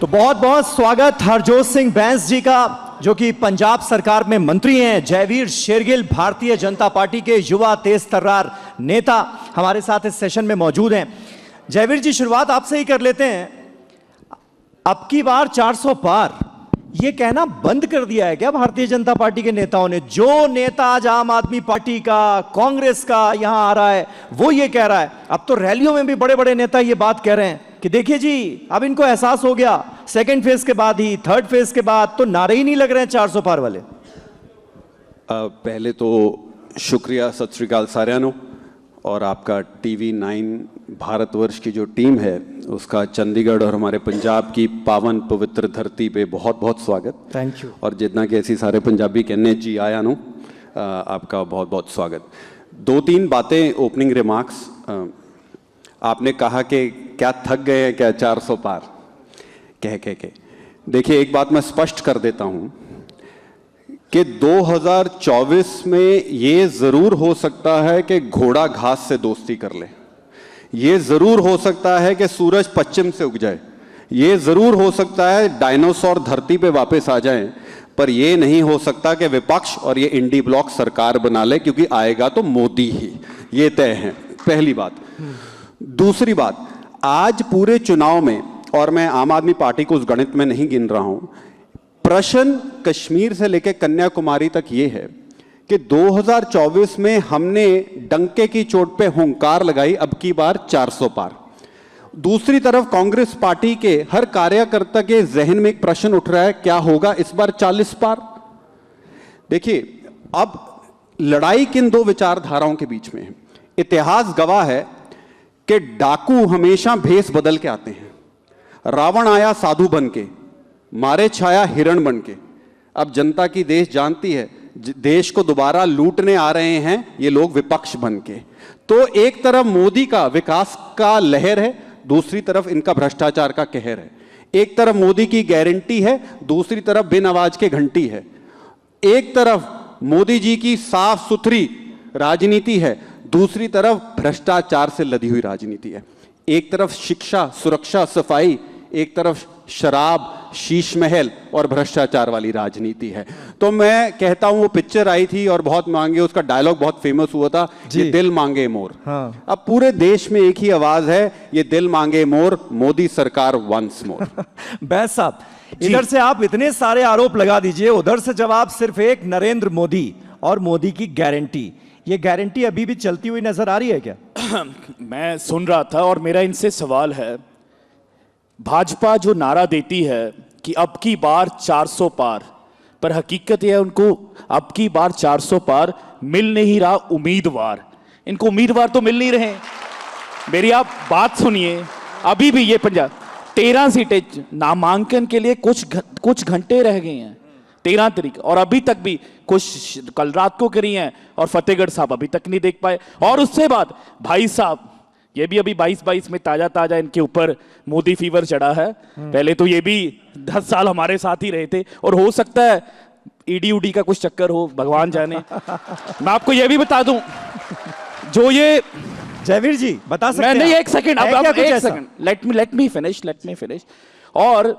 तो बहुत बहुत स्वागत हरजोत सिंह बैंस जी का, जो कि पंजाब सरकार में मंत्री हैं। जयवीर शेरगिल भारतीय जनता पार्टी के युवा तेज तर्रार नेता हमारे साथ इस सेशन में मौजूद हैं। जयवीर जी, शुरुआत आपसे ही कर लेते हैं। अब की बार 400 पार ये कहना बंद कर दिया है क्या भारतीय जनता पार्टी के नेताओं ने? जो नेता आज आम आदमी पार्टी का, कांग्रेस का यहां आ रहा है वो ये कह रहा है, अब तो रैलियों में भी बड़े बड़े नेता ये बात कह रहे हैं कि देखिए जी, अब इनको एहसास हो गया, सेकंड फेज के बाद ही, थर्ड फेज के बाद तो नारे ही नहीं लग रहे हैं 400 पार वाले। पहले तो शुक्रिया, सत श्री अकाल साਰਿਆਂ ਨੂੰ, और आपका टीवी 9 भारतवर्ष की जो टीम है उसका चंडीगढ़ और हमारे पंजाब की पावन पवित्र धरती पे बहुत बहुत स्वागत। Thank you. और जितना कि ऐसी सारे पंजाबी कहने जी आया नो, आपका बहुत बहुत स्वागत। दो तीन बातें ओपनिंग रिमार्क्स। आपने कहा कि क्या थक गए हैं क्या 400 पार कह के। देखिए, एक बात मैं स्पष्ट कर देता हूं कि 2024 में ये जरूर हो सकता है कि घोड़ा घास से दोस्ती कर ले, ये जरूर हो सकता है कि सूरज पश्चिम से उग जाए, ये जरूर हो सकता है डायनासोर धरती पे वापस आ जाएं, पर ये नहीं हो सकता कि विपक्ष और ये इंडी ब्लॉक सरकार बना ले, क्योंकि आएगा तो मोदी ही, ये तय है। पहली बात। दूसरी बात, आज पूरे चुनाव में, और मैं आम आदमी पार्टी को उस गणित में नहीं गिन रहा हूं, प्रश्न कश्मीर से लेकर कन्याकुमारी तक ये है कि 2024 में हमने डंके की चोट पे हुंकार लगाई, अब की बार 400 पार। दूसरी तरफ कांग्रेस पार्टी के हर कार्यकर्ता के जहन में एक प्रश्न उठ रहा है, क्या होगा इस बार 40 पार? देखिए, अब लड़ाई किन दो विचारधाराओं के बीच में है। इतिहास गवाह है कि डाकू हमेशा भेष बदल के आते हैं। रावण आया साधु बन के, मारे छाया हिरण बन के। अब जनता की देश जानती है, देश को दोबारा लूटने आ रहे हैं ये लोग विपक्ष बन के। तो एक तरफ मोदी का विकास का लहर है, दूसरी तरफ इनका भ्रष्टाचार का कहर है। एक तरफ मोदी की गारंटी है, दूसरी तरफ बिन आवाज के घंटी है। एक तरफ मोदी जी की साफ सुथरी राजनीति है, दूसरी तरफ भ्रष्टाचार से लदी हुई राजनीति है। एक तरफ शिक्षा, सुरक्षा, सफाई, एक तरफ शराब, शीश महल और भ्रष्टाचार वाली राजनीति है। तो मैं कहता हूं, वो पिक्चर आई थी और बहुत मांगे, उसका डायलॉग बहुत फेमस हुआ था, ये दिल मांगे मोर। हाँ। अब पूरे देश में एक ही आवाज है, ये दिल मांगे मोर, मोदी सरकार वंस मोर। बैस साहब, इधर से आप इतने सारे आरोप लगा दीजिए, उधर से जवाब सिर्फ एक, नरेंद्र मोदी और मोदी की गारंटी। ये गारंटी अभी भी चलती हुई नजर आ रही है क्या? मैं सुन रहा था और मेरा इनसे सवाल है, भाजपा जो नारा देती है कि अब की बार 400 पार, पर हकीकत यह उनको अब की बार 400 पार मिल नहीं रहा उम्मीदवार। इनको उम्मीदवार तो मिल नहीं रहे। मेरी आप बात सुनिए, अभी भी ये पंजाब 13 सीटें नामांकन के लिए कुछ घंटे रह गए हैं, 13 तारीख, और अभी तक भी कुछ कल रात को करी हैं और फतेहगढ़ साहब अभी तक नहीं देख पाए। और उससे बाद भाई साहब, ये भी अभी 22 में ताजा इनके ऊपर मोदी फीवर चढ़ा है। पहले तो ये भी 10 साल हमारे साथ ही रहे थे, और हो सकता है ईडी उडी का कुछ चक्कर हो, भगवान जाने। मैं आपको ये भी बता दूं, जो ये जयवीर जी बता सकते हैं? नहीं, एक सेकंड, अब एक सेकंड, लेट मी फिनिश। और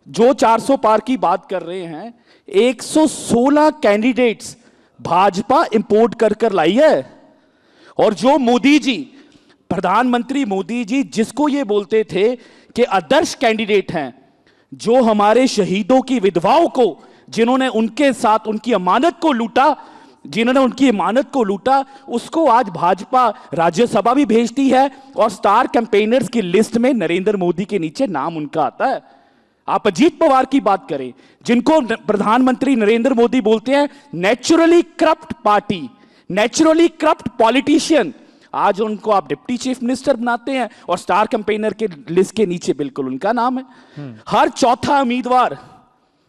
जो 400 पार की बात कर रहे हैं, 116 कैंडिडेट्स भाजपा इंपोर्ट कर लाई है। और जो मोदी जी, प्रधानमंत्री मोदी जी, जिसको ये बोलते थे कि आदर्श कैंडिडेट हैं, जो हमारे शहीदों की विधवाओं को, जिन्होंने उनके साथ उनकी अमानत को लूटा, उसको आज भाजपा राज्यसभा भी भेजती है, और स्टार कैंपेनर्स की लिस्ट में नरेंद्र मोदी के नीचे नाम उनका आता है। आप अजीत पवार की बात करें, जिनको प्रधानमंत्री नरेंद्र मोदी बोलते हैं naturally corrupt party, naturally corrupt politician, आज उनको आप डिप्टी चीफ मिनिस्टर बनाते हैं, और स्टार कैंपेनर के लिस्ट के नीचे बिल्कुल उनका नाम है। हर चौथा उम्मीदवार,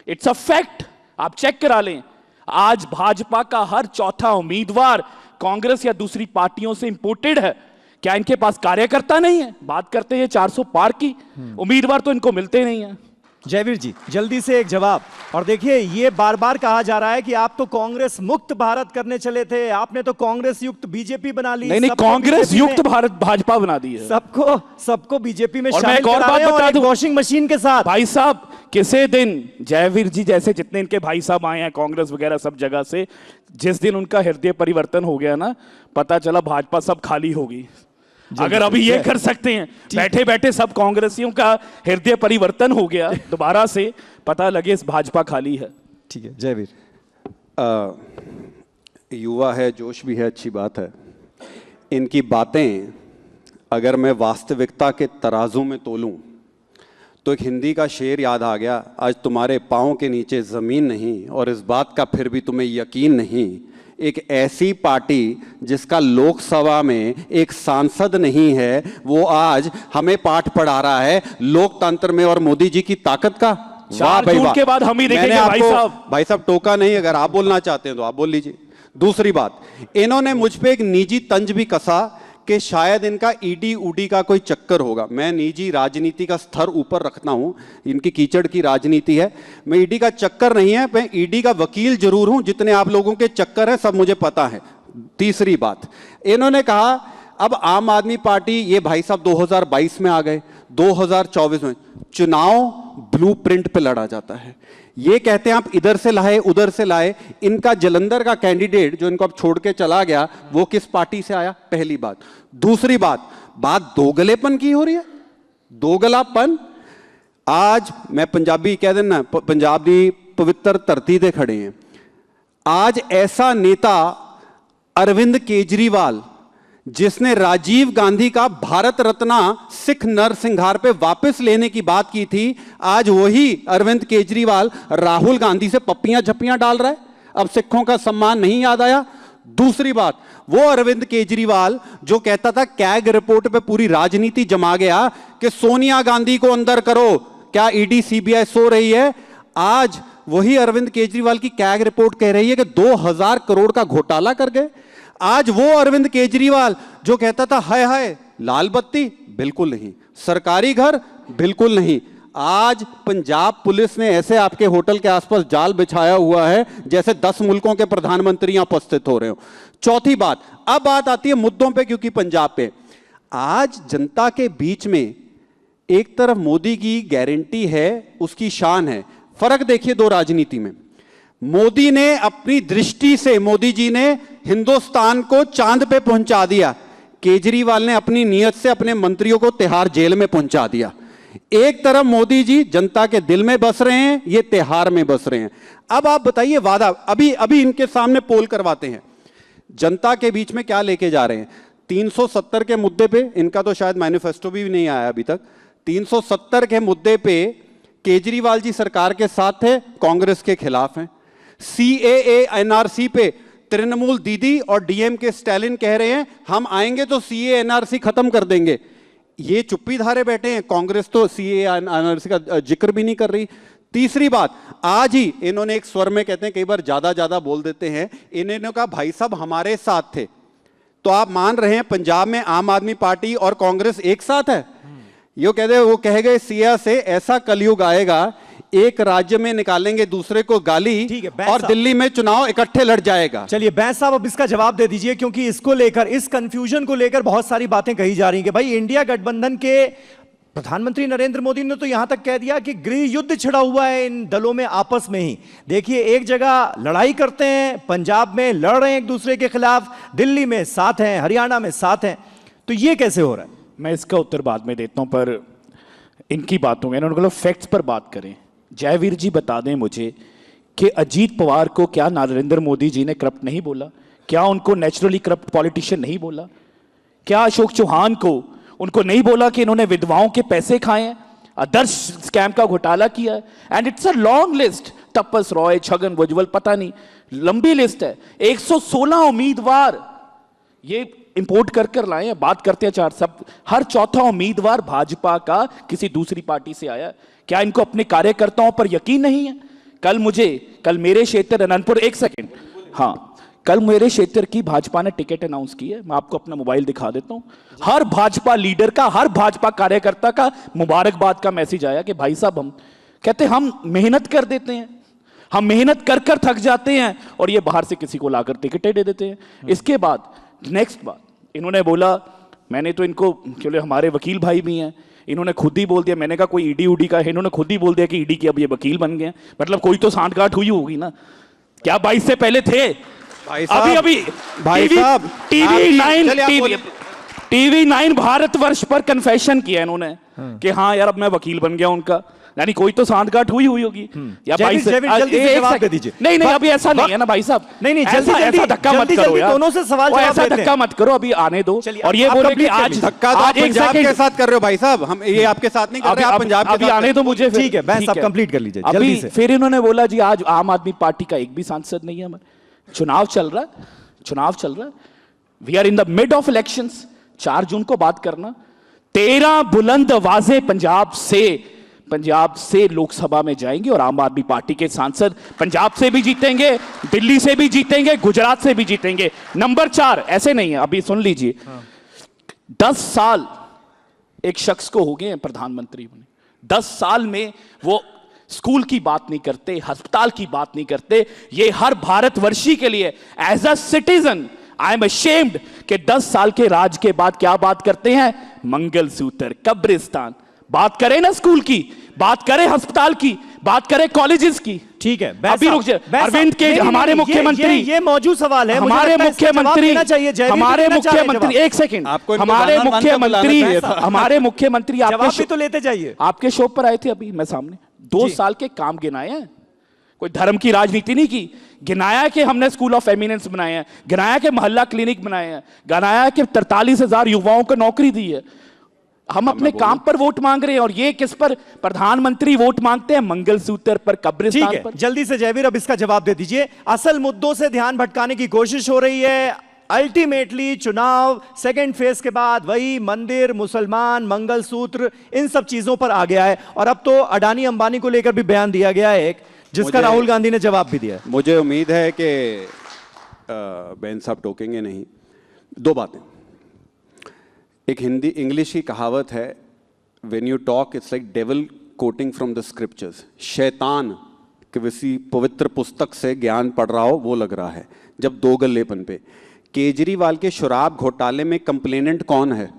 इट्स अ फैक्ट, आप चेक करा लें, आज भाजपा का हर चौथा उम्मीदवार कांग्रेस या दूसरी पार्टियों से इंपोर्टेड है। क्या इनके पास कार्यकर्ता नहीं है? बात करते हैं 400 पार की, उम्मीदवार तो इनको मिलते नहीं है। जयवीर जी जल्दी से एक जवाब। और देखिए ये बार बार कहा जा रहा है कि आप तो कांग्रेस मुक्त भारत करने चले थे, आपने तो कांग्रेस युक्त बीजेपी बना ली। नहीं, कांग्रेस युक्त भारत भाजपा बना दी है। सबको बीजेपी में और मैं एक और बात बता दूं, वॉशिंग मशीन के साथ। भाई साहब किसी दिन जयवीर जी जैसे जितने इनके भाई साहब आए हैं कांग्रेस वगैरह सब जगह से, जिस दिन उनका हृदय परिवर्तन हो गया ना, पता चला भाजपा सब खाली होगी। अगर अभी ये कर सकते हैं, बैठे बैठे सब कांग्रेसियों का हृदय परिवर्तन हो गया दोबारा से, पता लगे इस भाजपा खाली है। ठीक है जयवीर। युवा है, जोश भी है, अच्छी बात है। इनकी बातें अगर मैं वास्तविकता के तराजू में तोलूं तो एक हिंदी का शेर याद आ गया, आज तुम्हारे पाँव के नीचे ज़मीन नहीं और इस बात का फिर भी तुम्हें यकीन नहीं। एक ऐसी पार्टी जिसका लोकसभा में एक सांसद नहीं है, वो आज हमें पाठ पढ़ा रहा है लोकतंत्र में और मोदी जी की ताकत का। वाह भाई वाह। के बाद हम ही देखेंगे भाई साहब टोका नहीं, अगर आप बोलना चाहते हैं तो आप बोल लीजिए। दूसरी बात, इन्होंने मुझ पे एक निजी तंज भी कसा कि शायद इनका ईडी उडी का कोई चक्कर होगा। मैं निजी राजनीति का स्तर ऊपर रखता हूं, इनकी कीचड़ की राजनीति है, मैं ईडी का चक्कर नहीं है, मैं ईडी का वकील जरूर हूं। जितने आप लोगों के चक्कर हैं सब मुझे पता है। तीसरी बात, इन्होंने कहा अब आम आदमी पार्टी, ये भाई साहब 2022 में आ गए, 2024 में चुनाव ब्लूप्रिंट पे लड़ा जाता है। ये कहते हैं आप इधर से लाए उधर से लाए। इनका जलंधर का कैंडिडेट जो इनको अब छोड़ के चला गया, वो किस पार्टी से आया? पहली बात। दूसरी बात दोगलेपन की हो रही है, दोगलापन। आज मैं पंजाबी कह देना, पंजाब दी पवित्र धरती ते खड़े हैं। आज ऐसा नेता अरविंद केजरीवाल, जिसने राजीव गांधी का भारत रत्न सिख नरसिंहार पे वापस लेने की बात की थी, आज वही अरविंद केजरीवाल राहुल गांधी से पप्पियां झप्पियां डाल रहा है। अब सिखों का सम्मान नहीं याद आया। दूसरी बात, वो अरविंद केजरीवाल जो कहता था कैग रिपोर्ट पे पूरी राजनीति जमा गया कि सोनिया गांधी को अंदर करो, क्या ईडी सीबीआई सो रही है? आज वही अरविंद केजरीवाल की कैग रिपोर्ट कह रही है कि 2000 करोड़ का घोटाला कर गए। आज वो अरविंद केजरीवाल जो कहता था हाय हाय लाल बत्ती, बिल्कुल नहीं, सरकारी घर बिल्कुल नहीं, आज पंजाब पुलिस ने ऐसे आपके होटल के आसपास जाल बिछाया हुआ है जैसे 10 मुल्कों के प्रधानमंत्री यहां उपस्थित हो रहे हो। चौथी बात, अब बात आती है मुद्दों पे, क्योंकि पंजाब पे आज जनता के बीच में एक तरफ मोदी की गारंटी है, उसकी शान है। फर्क देखिए दो राजनीति में। मोदी ने अपनी दृष्टि से, मोदी जी ने हिंदुस्तान को चांद पे पहुंचा दिया, केजरीवाल ने अपनी नीयत से अपने मंत्रियों को तिहाड़ जेल में पहुंचा दिया। एक तरफ मोदी जी जनता के दिल में बस रहे हैं, ये तिहाड़ में बस रहे हैं। अब आप बताइए वादा, अभी इनके सामने पोल करवाते हैं, जनता के बीच में क्या लेके जा रहे हैं? 370 के मुद्दे पे, इनका तो शायद मैनिफेस्टो भी नहीं आया अभी तक, 370 के मुद्दे पे केजरीवाल जी सरकार के साथ थे, कांग्रेस के खिलाफ हैं। सीएए एनआरसी पे तृणमूल दीदी और डीएम के स्टालिन कह रहे हैं हम आएंगे तो सीए एनआरसी खत्म कर देंगे। ये चुप्पी धारे बैठे हैं, कांग्रेस तो सीए एनआरसी का जिक्र भी नहीं कर रही। तीसरी बात, आज ही इन्होंने एक स्वर में, कहते हैं कई बार ज्यादा बोल देते हैं, इन्होंने कहा भाई साहब हमारे साथ थे। तो आप मान रहे हैं पंजाब में आम आदमी पार्टी और कांग्रेस एक साथ है? यो कहते, वो कह गए सिया से ऐसा कलयुग आएगा, एक राज्य में निकालेंगे दूसरे को गाली और दिल्ली में चुनाव इकट्ठे लड़ जाएगा। चलिए बैस साहब अब इसका जवाब दे दीजिए, क्योंकि इसको लेकर, इस कंफ्यूजन को लेकर बहुत सारी बातें कही जा रही हैं कि भाई इंडिया गठबंधन के प्रधानमंत्री नरेंद्र मोदी ने तो यहां तक कह दिया कि गृह युद्ध छिड़ा हुआ है इन दलों में आपस में ही। देखिए एक जगह लड़ाई करते हैं, पंजाब में लड़ रहे हैं एक दूसरे के खिलाफ, दिल्ली में साथ हैं, हरियाणा में साथ हैं, तो ये कैसे हो रहा है? मैं इसका उत्तर बाद में देता हूं, पर इनकी बातों में उन्होंने फैक्ट्स पर बात करें। जयवीर जी बता दें मुझे कि अजीत पवार को क्या नरेंद्र मोदी जी ने करप्ट नहीं बोला? क्या उनको नेचुरली करप्ट पॉलिटिशियन नहीं बोला? क्या अशोक चौहान को उनको नहीं बोला कि इन्होंने विधवाओं के पैसे खाए हैं, आदर्श स्कैम का घोटाला किया है? And it's a long list, Tapas Roy, Chhagan Bhujbal, पता नहीं, लंबी लिस्ट है। 116 उम्मीदवार ये इंपोर्ट कर लाए हैं। बात करते हैं चार, सब हर चौथा उम्मीदवार भाजपा का किसी दूसरी पार्टी से आया। क्या इनको अपने कार्यकर्ताओं पर यकीन नहीं है? कल मेरे क्षेत्र अनंतपुर, एक सेकंड, हाँ, कल मेरे क्षेत्र की भाजपा ने टिकट अनाउंस की है। मैं आपको अपना मोबाइल दिखा देता हूं। हर भाजपा लीडर का, हर भाजपा कार्यकर्ता का मुबारकबाद का मैसेज आया कि भाई साहब हम कहते हम मेहनत कर देते हैं, हम मेहनत कर कर थक जाते हैं और ये बाहर से किसी को लाकर टिकटें दे देते हैं। इसके बाद नेक्स्ट बात इन्होंने बोला, मैंने तो इनको, क्योंकि हमारे वकील भाई भी हैं, इन्होंने खुद ही बोल दिया, मैंने कहा कोई ईडी उडी का है, इन्होंने खुद ही बोल दिया कि ईडी के अब ये वकील बन गए हैं। मतलब कोई तो सांठगांठ हुई होगी ना, क्या 22 से पहले थे? भाई साहब, अभी अभी भाई साहब, टीवी 9 भारतवर्ष पर कन्फेशन किया इन्होंने कि हाँ यार अब मैं वकील बन गया उनका, यानी कोई तो सांठगांठ हुई होगी। या भाई जल्दी से जवाब दे दीजिए। नहीं अभी ऐसा नहीं है ना भाई साहब, नहीं ऐसा धक्का मत करो यार, दोनों से सवाल जवाब ऐसा धक्का मत करो, अभी आने दो। और ये बोले कि आज धक्का तो पंजाब के साथ कर रहे हो भाई साहब, हम ये आपके साथ नहीं कर रहे, आप पंजाब के अभी आने दो मुझे। ठीक है, बहस आप कंप्लीट कर लीजिए जल्दी से। फिर इन्होंने बोला जी आज आम आदमी पार्टी का एक भी सांसद नहीं है हमारे, चुनाव चल रहा है, we are in the mid of elections, 4 जून को बात करना। 13 बुलंद आवाजें पंजाब से लोकसभा में जाएंगी और आम आदमी पार्टी के सांसद पंजाब से भी जीतेंगे, दिल्ली से भी जीतेंगे, गुजरात से भी जीतेंगे। नंबर 4 ऐसे नहीं है, अभी सुन लीजिए। 10 साल एक शख्स को हो गए हैं प्रधानमंत्री बने, 10 साल में वो स्कूल की बात नहीं करते, अस्पताल की बात नहीं करते। ये हर भारतवर्षी के लिए as a citizen I am ashamed कि 10 साल के राज के बाद क्या बात करते हैं? मंगलसूत्र, कब्रिस्तान। बात करें ना स्कूल की, बात करें अस्पताल की, बात करें कॉलेजेस की। ठीक है, अभी रुक जाए। अरविंद के हमारे मुख्यमंत्री, ये मौजूद सवाल है, हमारे मुख्यमंत्री, एक सेकंड, हमारे मुख्यमंत्री आपके तो लेते जाइए, आपके शो पर आए थे अभी मैं सामने, 2 साल के काम गिनाए हैं, कोई धर्म की राजनीति नहीं की, गिनाया कि हमने स्कूल ऑफ एमिनेंस बनाए हैं, गिनाया कि मोहल्ला क्लिनिक बनाए हैं, गिनाया कि 43,000 युवाओं को नौकरी दी है। हम अपने काम पर वोट मांग रहे हैं और ये किस पर? प्रधानमंत्री वोट मांगते हैं मंगलसूत्र पर, कब्रिस्तान पर। जल्दी से जयवीर अब इसका जवाब दे दीजिए। असल मुद्दों से ध्यान भटकाने की कोशिश हो रही है। अल्टीमेटली चुनाव सेकंड फेज के बाद वही मंदिर, मुसलमान, मंगलसूत्र, इन सब चीजों पर आ गया है। और अब तो अडानी अंबानी को लेकर भी बयान दिया गया है एक, जिसका राहुल गांधी ने जवाब भी दिया। मुझे उम्मीद है कि बेन साहब टोकेंगे नहीं। 2 बातें, एक हिंदी इंग्लिश की कहावत है, when you talk it's like devil coating from the scriptures. शैतान किसी पवित्र पुस्तक से ज्ञान पढ़ रहा हो वो लग रहा है। जब 2 गल्लेपन पे केजरीवाल के शराब घोटाले में कंप्लेनेंट कौन है?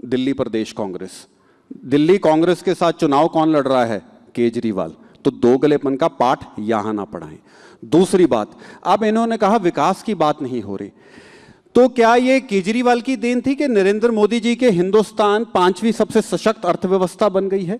दिल्ली प्रदेश कांग्रेस। दिल्ली कांग्रेस के साथ चुनाव कौन लड़ रहा है? केजरीवाल। तो 2 गलेपन का पाठ यहां ना पढ़ाएं। दूसरी बात, अब इन्होंने कहा विकास की बात नहीं हो रही, तो क्या ये केजरीवाल की देन थी कि नरेंद्र मोदी जी के हिंदुस्तान 5वीं सबसे सशक्त अर्थव्यवस्था बन गई है,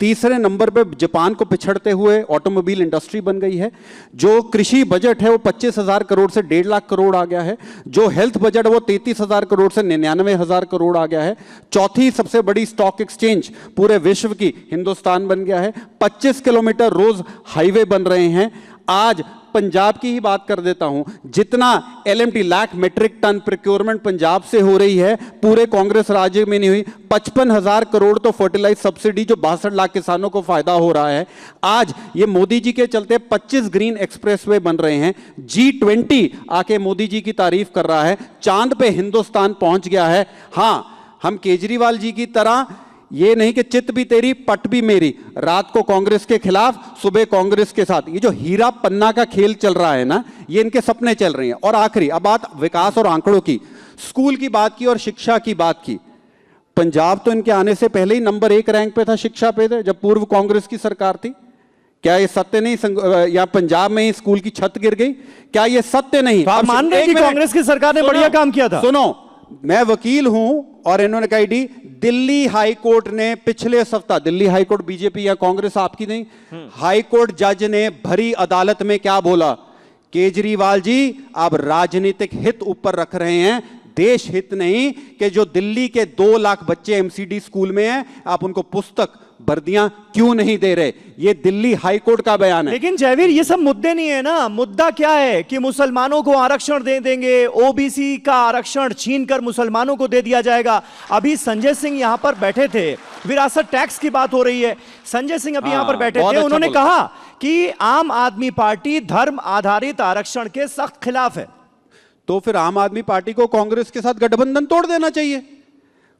3रे नंबर पे जापान को पिछड़ते हुए ऑटोमोबाइल इंडस्ट्री बन गई है, जो कृषि बजट है वो 25,000 करोड़ से 1.5 लाख करोड़ आ गया है, जो हेल्थ बजट है वो 33,000 करोड़ से 99,000 करोड़ आ गया है, 4थी सबसे बड़ी स्टॉक एक्सचेंज पूरे विश्व की हिंदुस्तान बन गया है, 25 किलोमीटर रोज हाईवे बन रहे हैं। आज पंजाब की ही बात कर देता हूं, जितना LMT lakh metric tonne procurement Punjab से हो रही है पूरे कांग्रेस राज्य में नहीं हुई। 55,000 करोड़ तो फर्टिलाइज सब्सिडी जो 62 लाख किसानों को फायदा हो रहा है। आज ये मोदी जी के चलते 25 ग्रीन एक्सप्रेसवे बन रहे हैं। G20 आके मोदी जी की तारीफ कर रहा है, चांद पे हिंदुस्तान पहुंच गया है। हां, हम केजरीवाल जी की तरह ये नहीं कि चित भी तेरी पट भी मेरी, रात को कांग्रेस के खिलाफ सुबह कांग्रेस के साथ, ये जो हीरा पन्ना का खेल चल रहा है ना, ये इनके सपने चल रहे हैं। और आखिरी, अब बात विकास और आंकड़ों की, स्कूल की बात की और शिक्षा की बात की। पंजाब तो इनके आने से पहले ही नंबर 1 रैंक पे था शिक्षा पे, जब पूर्व कांग्रेस की सरकार थी। क्या ये सत्य नहीं? या पंजाब में ही स्कूल की छत गिर गई? क्या ये सत्य नहीं? आप मान रहे हैं कि कांग्रेस की सरकार ने बढ़िया काम किया था? सुनो, मैं वकील हूं और इन्होंने कही डी दिल्ली हाई कोर्ट ने पिछले सप्ताह, दिल्ली हाई कोर्ट बीजेपी या कांग्रेस आपकी नहीं, हाई कोर्ट जज ने भरी अदालत में क्या बोला? केजरीवाल जी आप राजनीतिक हित ऊपर रख रहे हैं, देश हित नहीं, कि जो दिल्ली के 2 लाख बच्चे MCD स्कूल में हैं आप उनको पुस्तक वर्दियां क्यों नहीं दे रहे? ये दिल्ली हाई कोर्ट का बयान है। लेकिन जयवीर ये सब मुद्दे नहीं है ना। मुद्दा क्या है कि मुसलमानों को आरक्षण दे देंगे, OBC का आरक्षण छीनकर मुसलमानों को दे दिया जाएगा। अभी संजय सिंह यहां पर बैठे थे, विरासत टैक्स की बात हो रही है, संजय सिंह अभी यहां पर बैठे थे, उन्होंने कहा कि आम आदमी पार्टी धर्म आधारित आरक्षण के सख्त खिलाफ है। तो फिर आम आदमी पार्टी को कांग्रेस के साथ गठबंधन तोड़ देना चाहिए।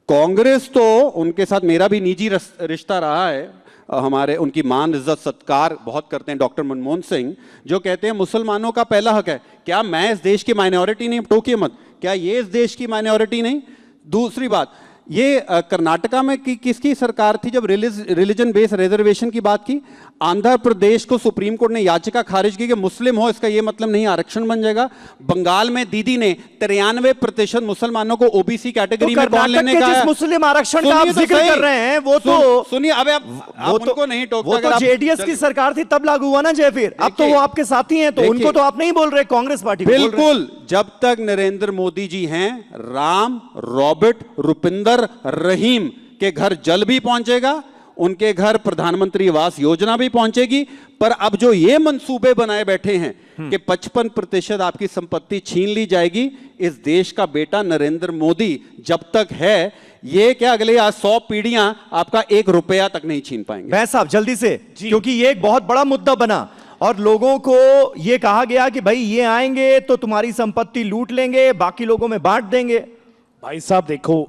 कांग्रेस तो, उनके साथ मेरा भी निजी रिश्ता रहा है, हमारे उनकी मान इज्जत सत्कार बहुत करते हैं डॉक्टर मनमोहन सिंह, जो कहते हैं मुसलमानों का पहला हक है। क्या मैं इस देश की माइनॉरिटी नहीं? टोकिए मत, क्या ये इस देश की माइनॉरिटी नहीं? दूसरी बात, ये कर्नाटका में किसकी सरकार थी जब रिलीजन बेस्ड रिजर्वेशन की बात की? आंध्र प्रदेश को सुप्रीम कोर्ट ने याचिका खारिज की कि मुस्लिम हो इसका ये मतलब नहीं आरक्षण बन जाएगा। बंगाल में दीदी ने 93% मुसलमानों को ओबीसी कैटेगरी में कौन लेने का? जिस मुस्लिम आरक्षण का आप जिक्र कर रहे हैं वो तो सुनिए, अब आप उनको नहीं टोकते। वो तो जेडीएस की सरकार थी तब लागू हुआ ना जयवीर। अब तो वो आपके साथी हैं, तो उनको तो आप नहीं बोल रहे, कांग्रेस पार्टी बिल्कुल। जब तक नरेंद्र मोदी जी हैं, राम, रॉबर्ट, रुपिंदर, रहीम के घर जल भी पहुंचेगा, उनके घर प्रधानमंत्री आवास योजना भी पहुंचेगी। पर अब जो ये मंसूबे बनाए बैठे हैं कि 55% आपकी संपत्ति छीन ली जाएगी, इस देश का बेटा नरेंद्र मोदी जब तक है, ये क्या अगले 100 पीढ़ियां आपका 1 रुपया तक नहीं छीन पाएंगे। भाई साहब जल्दी से, क्योंकि ये एक बहुत बड़ा मुद्दा बना और लोगों को ये कहा गया कि भाई ये आएंगे तो तुम्हारी संपत्ति लूट लेंगे, बाकी लोगों में बांट देंगे। भाई साहब देखो,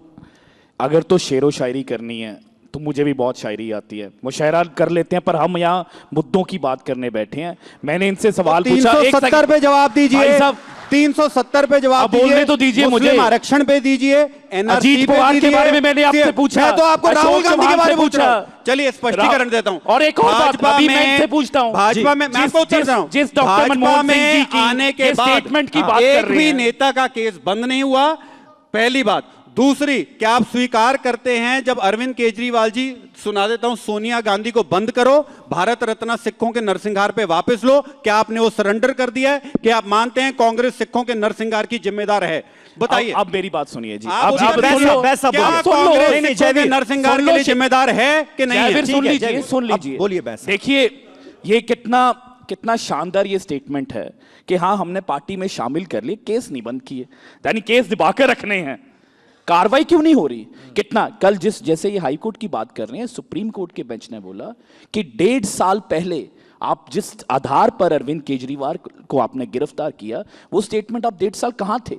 अगर तो शेरो शायरी करनी है तो मुझे भी बहुत शायरी आती है, मुशायरा कर लेते हैं, पर हम यहाँ मुद्दों की बात करने बैठे हैं। मैंने इनसे सवाल पूछा, 370 पे जवाब दीजिए, 370 पे जवाब बोलने तो दीजिए मुझे, आरक्षण पे दीजिए, अजीत पवार के बारे में मैंने आपसे पूछा, मैं तो आपको राहुल गांधी के बारे में पूछा। चलिए स्पष्टीकरण देता हूं। और एक और बात अभी मैं इनसे पूछता हूं, भाजपा में मैं आपको उत्तर देता हूं, जिस डॉक्टर मनमोहन सिंह जी की आने के बाद स्टेटमेंट की बात कर एक रहे भी हैं, नेता का केस बंद नहीं हुआ, पहली बात। दूसरी, क्या आप स्वीकार करते हैं जब अरविंद केजरीवाल जी, सुना देता हूं, सोनिया गांधी को बंद करो, भारत रत्न सिखों के नरसंहार पे वापस लो, क्या आपने वो सरेंडर कर दिया है? कि आप मानते हैं कांग्रेस सिखों के नरसंहार की जिम्मेदार है? बताइए। अब मेरी बात सुनिए जी, आप कांग्रेस सिखों के नरसंहार के लिए जिम्मेदार है कि नहीं है? सुन लीजिए, बोलिए। देखिए ये कितना शानदार ये स्टेटमेंट है कि हाँ हमने पार्टी में शामिल कर लिए, केस नहीं बंद किए, यानी केस दबा कर रखने हैं, कार्रवाई क्यों नहीं हो रही? कितना कल जैसे ये हाई कोर्ट की बात कर रहे हैं, सुप्रीम कोर्ट के बेंच ने बोला कि 1.5 साल पहले आप जिस आधार पर अरविंद केजरीवाल को आपने गिरफ्तार किया, वो स्टेटमेंट आप 1.5 साल कहां थे?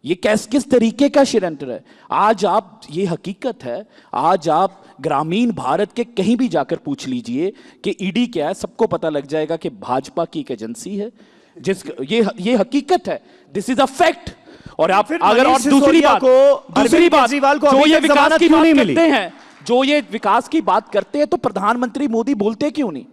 ये किस तरीके का षड्यंत्र है? आज आप, ये हकीकत है, आज आप ग्रामीण भारत के कहीं भी जाकर पूछ लीजिए कि ईडी क्या है, सबको पता लग जाएगा कि भाजपा की एक एजेंसी है, ये हकीकत है, दिस इज अ फैक्ट। और आप अगर, और दूसरी बात जो ये विकास की बात करते हैं, जो ये विकास की बात करते हैं, तो प्रधानमंत्री मोदी बोलते क्यों नहीं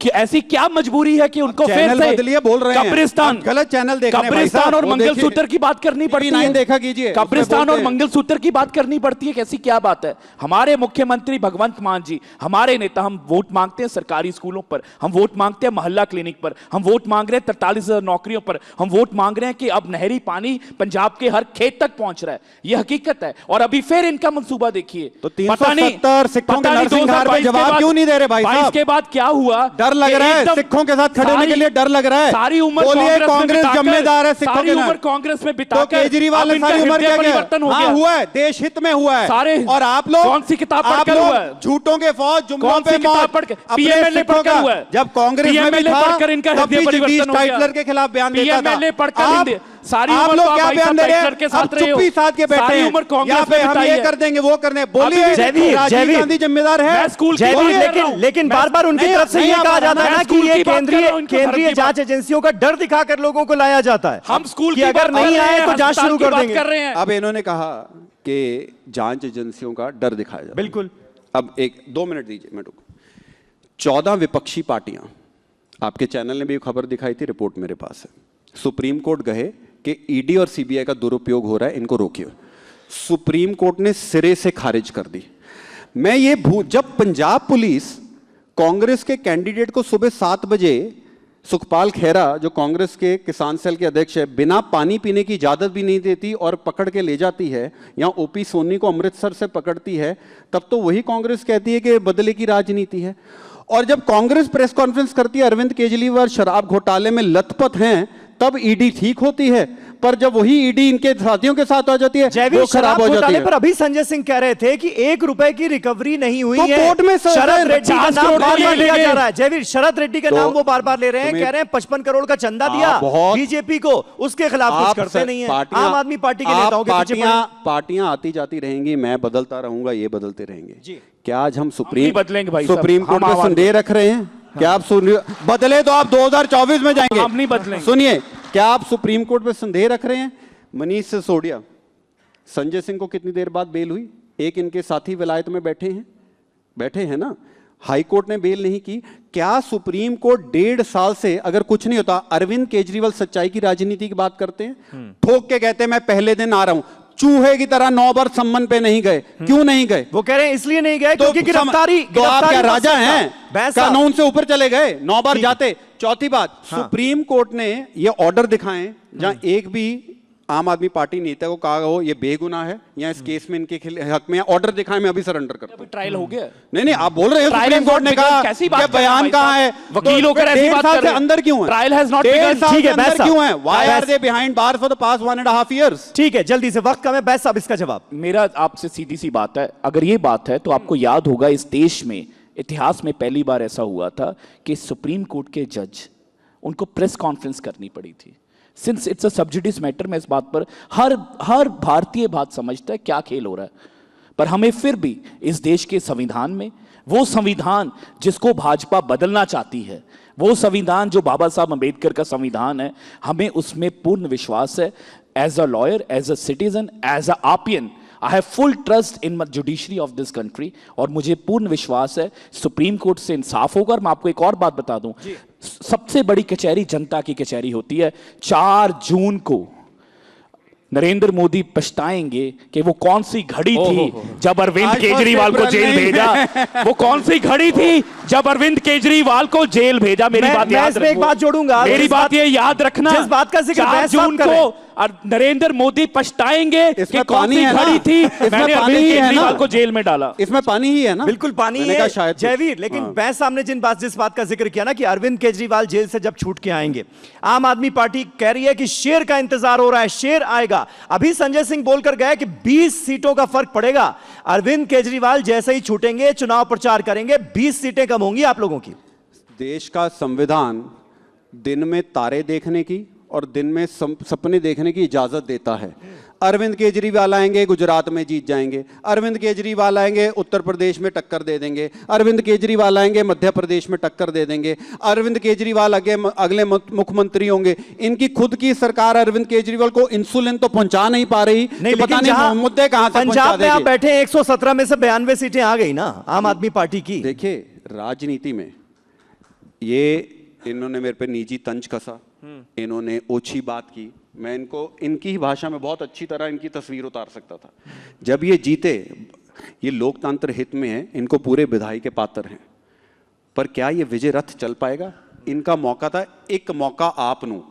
कि ऐसी क्या मजबूरी है कि उनको फिर से बदलिए बोल रहे हैं, कब्रिस्तान, गलत चैनल देख रहे हैं, कब्रिस्तान और मंगलसूत्र की बात करनी पड़ती है, देखा कीजिए, कब्रिस्तान और मंगलसूत्र की बात करनी पड़ती है, कैसी क्या बात है? हमारे मुख्यमंत्री भगवंत मान जी, हमारे नेता, हम वोट मांगते हैं सरकारी स्कूलों पर, हम वोट मांगते हैं मोहल्ला क्लिनिक पर, हम वोट मांग रहे हैं 43,000 नौकरियों पर, हम वोट मांग रहे हैं कि अब नहरी पानी पंजाब के हर खेत तक पहुंच रहा है, यह हकीकत है। और अभी फिर इनका मंसूबा देखिए, तो 370 सिखों के नरसंहार पे जवाब क्यों नहीं दे रहे भाई साहब? इसके बाद क्या हुआ? डर लग रहा है, सिखों के साथ खड़े होने के लिए डर लग रहा है। सारी उम्र कांग्रेस जिम्मेदार है सिखों के उम्र कांग्रेस में बिताकर, तो केजरीवाल ने सारी उम्र क्या किया? हाँ हुआ है, देश हित में हुआ है सारे। और आप लोग कौन सी किताब पढ़कर हुआ है? झूठों के फौज, जुमलों पे मौत, पीएमएलए पढ़कर हुआ है। जब कांग्रेस में भी था तब भी जगदीश टाइटलर के खिलाफ बयान देता था। सारी आप लोग क्या बयान दे रहे हैं? चुप्पी साथ के बैठे हैं, यहाँ पे हम ये कर देंगे, वो कर देंगे। बोलिए, राजीव गांधी जिम्मेदार है, लेकिन बार बार उनकी तरफ से ये कहा जाता है कि ये केंद्रीय जांच एजेंसियों का डर दिखाकर लोगों को लाया जाता है, हम स्कूल की अगर नहीं आए तो जांच शुरू कर देंगे। अब इन्होंने कहा कि जांच एजेंसियों का डर दिखाया जाता है। बिल्कुल। अब 2 मिनट दीजिए, मैं 14 विपक्षी पार्टियां, आपके चैनल ने भी खबर दिखाई थी, रिपोर्ट मेरे पास है, सुप्रीम कोर्ट गए कि ईडी और सीबीआई का दुरुपयोग हो रहा है, इनको रोकिए। सुप्रीम कोर्ट ने सिरे से खारिज कर दी। मैं ये जब पंजाब पुलिस कांग्रेस के कैंडिडेट को सुबह 7 बजे, सुखपाल खेरा जो कांग्रेस के किसान सेल के अध्यक्ष है, बिना पानी पीने की इजाजत भी नहीं देती और पकड़ के ले जाती है, या ओपी सोनी को अमृतसर से पकड़ती है, तब तो वही कांग्रेस कहती है कि बदले की राजनीति है। और जब कांग्रेस प्रेस कॉन्फ्रेंस करती है, अरविंद केजरीवाल शराब घोटाले में लथपथ हैं, तब ईडी ठीक होती है। पर जब वही ईडी इनके साथियों के साथ आ जाती है जयवीर, वो शराब खराब हो जाती घोटाले है। पर अभी संजय सिंह कह रहे थे कि 1 रुपए की रिकवरी नहीं हुई तो है। कोर्ट में शरद रेड्डी का 50 नाम करोड़ बार बार ले लिया लेंगे। जा रहा है। जयवीर, शरद रेड्डी का तो नाम वो बार बार ले रहे हैं, तुम्हें- कह रहे हैं 55 करोड़ का चंदा दिया बहुत- बीजेपी को, उसके खिलाफ कुछ करते नहीं है। आम आदमी पार्टी के नेताओं के पीछे पड़े। पार्टियां आती जाती रहेंगी, मैं बदलता रहूंगा, ये बदलते रहेंगे जी। क्या आज हम नहीं बदलेंगे भाई साहब, सुप्रीम कोर्ट हम में आवाज संदेह रख रहे हैं? क्या आप बदले तो आप 2024 में जाएंगे। हम नहीं बदलेंगे। सुनिए, क्या आप सुप्रीम कोर्ट में संदेह रख रहे हैं? मनीष सिसोदिया, संजय सिंह को कितनी देर बाद बेल हुई? एक इनके साथी विलायत में बैठे हैं ना, हाई कोर्ट ने बेल नहीं की। क्या सुप्रीम कोर्ट 1.5 साल से अगर कुछ नहीं होता? अरविंद केजरीवाल सच्चाई की राजनीति की बात करते हैं, ठोक के कहते हैं मैं पहले दिन आ रहा हूं, चूहे की तरह 9 बार सम्मन पे नहीं गए। क्यों नहीं गए? वो कह रहे हैं इसलिए नहीं गए तो क्योंकि गिरफ्तारी। तो आप क्या राजा बहस हैं? साहब। कानून से ऊपर चले गए, 9 बार ठीक। जाते। चौथी बात, हाँ। सुप्रीम कोर्ट ने ये ऑर्डर दिखाए जहां एक भी आम आदमी पार्टी नेता को कहा हो ये बेगुनाह है या इस केस में इनके हक में ऑर्डर दिखाए, मैं अभी सरेंडर करता हूं। ट्रायल हो गया। नहीं, आप बोल रहे हो Trial supreme has court not ने कहा begun। कैसी बात कि कर रहे हैं बयान भाई कहाँ साहब? है? वकील होकर ऐसी 1.5 बात साल कर से रहे हैं। अंदर क्यों है? Trial has not 1.5 begun। साल ठीक से है, अंदर बैसा। क्यों है? Why are Baisa. they behind bars for the past 1.5 years? ठीक है, जल्दी से, वक्त कम है, बैस साहब इसका जवाब। मेरा आपसे सीधी सी बात है, अगर ये बात है तो आपको याद होगा इस देश में इतिहास में पहली बार ऐसा हुआ था कि सुप्रीम कोर्ट के जज, उनको प्रेस कॉन्फ्रेंस करनी पड़ी थी। Since it's a sub judice matter, मैं इस बात पर हर भारतीय बात समझता है क्या खेल हो रहा है, पर हमें फिर भी इस देश के संविधान में, वो संविधान जिसको भाजपा बदलना चाहती है, वो संविधान जो बाबा साहब अंबेडकर का संविधान है, हमें उसमें पूर्ण विश्वास है। As a lawyer, as a citizen, as a आपियन, I have full trust in judiciary of this country, और मुझे पूर्ण विश्वास है सुप्रीम कोर्ट से इंसाफ होगा। और मैं आपको एक और बात बता दूं, सबसे बड़ी कचहरी जनता की कचहरी होती है। 4 जून को नरेंद्र मोदी पछताएंगे कि वो कौन सी घड़ी थी जब अरविंद आज केजरीवाल को 1 जेल अप्रैल भेजा। वो कौन सी घड़ी थी जब अरविंद केजरीवाल को जेल भेजा? मेरी मैं बात याद इसमें एक रखो। बात जोड़ूंगा। मेरी जिस बात ये याद रखना, जिस बात का जिक्र 4 बैस साहब जून कर रहे हैं। को नरेंद्र मोदी पछताएंगे कि इसमें कौन पानी सी है ना? घड़ी थी इसमें मैंने पानी अरविंद ही है ना? केजरीवाल को जेल में डाला। इसमें पानी ही है ना? बिल्कुल पानी मैंने है कहा शायद कुछ। जयवीर, लेकिन हाँ। बैस साहब ने जिस बात का जिक्र किया ना कि अरविंद केजरीवाल जेल से जब छूट के आएंगे, आम आदमी पार्टी कह रही है कि शेर का इंतजार हो रहा है, शेर आएगा। अभी संजय सिंह बोलकर गए कि 20 सीटों का फर्क पड़ेगा। अरविंद केजरीवाल जैसे ही छूटेंगे, चुनाव प्रचार करेंगे, 20 सीटें कम होंगी आप लोगों की। देश का संविधान दिन में तारे देखने की और दिन में सपने देखने की इजाजत देता है। अरविंद केजरीवाल आएंगे, गुजरात में जीत जाएंगे। अरविंद केजरीवाल आएंगे, उत्तर प्रदेश में टक्कर दे देंगे। अरविंद केजरीवाल आएंगे, मध्य प्रदेश में टक्कर दे देंगे। अरविंद केजरीवाल अगले मुख्यमंत्री होंगे। इनकी खुद की सरकार अरविंद केजरीवाल को इंसुलिन तो पहुंचा नहीं पा रही, नहीं, तो पता लेकिन नहीं मुद्दे कहां से पहुंचा पंजाब में आप देगी। बैठे हैं, 117 में से 92 सीटें आ गई ना आम आदमी पार्टी की। देखिए, राजनीति में ये इन्होंने मेरे पे निजी तंज कसा, इन्होंने ओछी बात की। मैं इनको इनकी ही भाषा में बहुत अच्छी तरह इनकी तस्वीर उतार सकता था। जब ये जीते, ये लोकतंत्र हित में है, इनको पूरे बधाई के पात्र हैं, पर क्या ये विजय रथ चल पाएगा? इनका मौका था, एक मौका आप नू।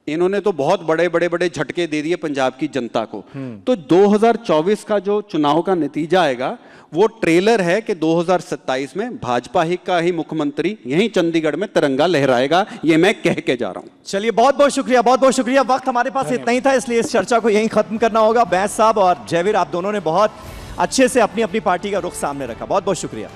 इन्होंने तो बहुत बड़े झटके दे दिए पंजाब की जनता को। तो 2024 का जो चुनाव का नतीजा आएगा वो ट्रेलर है कि 2027 में भाजपा ही का ही मुख्यमंत्री यहीं चंडीगढ़ में तिरंगा लहराएगा। ये मैं कह के जा रहा हूं। चलिए, बहुत बहुत शुक्रिया, बहुत बहुत शुक्रिया। वक्त हमारे पास इतना ही था, इसलिए इस चर्चा को यहीं खत्म करना होगा। बैस साहब और जयवीर, आप दोनों ने बहुत अच्छे से अपनी अपनी पार्टी का रुख सामने रखा। बहुत बहुत शुक्रिया।